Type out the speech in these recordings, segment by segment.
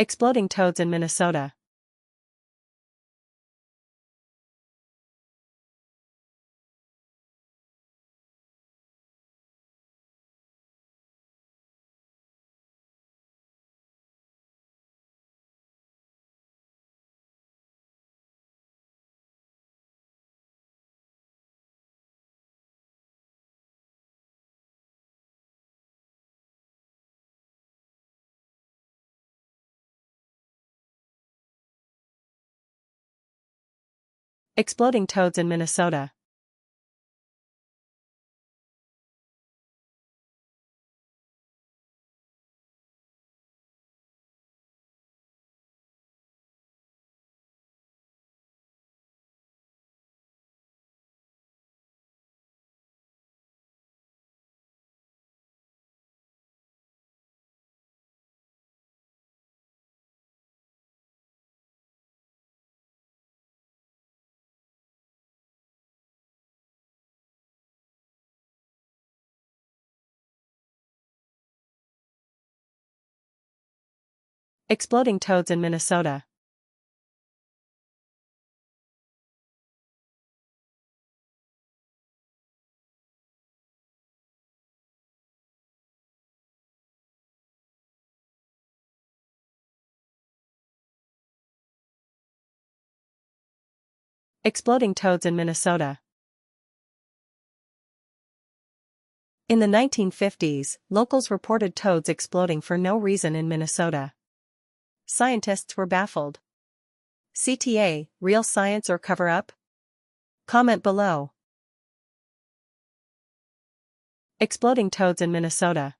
Exploding toads in Minnesota. Exploding toads in Minnesota. Exploding toads in Minnesota. Exploding toads in Minnesota. In the 1950s, locals reported toads exploding for no reason in Minnesota. Scientists were baffled. CTA, real science or cover-up? Comment below. Exploding toads in Minnesota.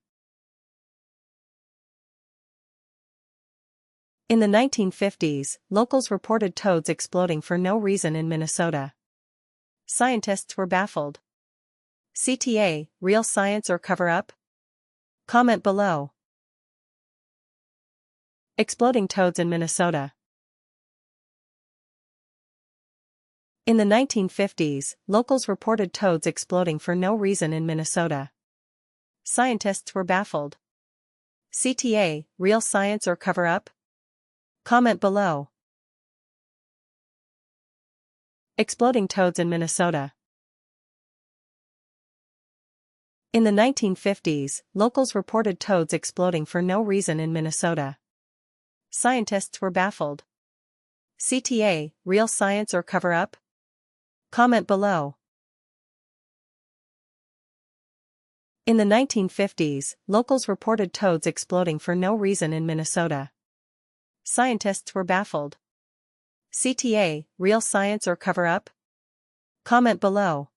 In the 1950s, locals reported toads exploding for no reason in Minnesota. Scientists were baffled. CTA, real science or cover-up? Comment below. Exploding toads in Minnesota. In the 1950s, locals reported toads exploding for no reason in Minnesota. Scientists were baffled. CTA, real science or cover-up? Comment below. Exploding toads in Minnesota. In the 1950s, locals reported toads exploding for no reason in Minnesota. Scientists were baffled. CTA, real science or cover-up? Comment below. In the 1950s, locals reported toads exploding for no reason in Minnesota. Scientists were baffled. CTA, real science or cover-up? Comment below.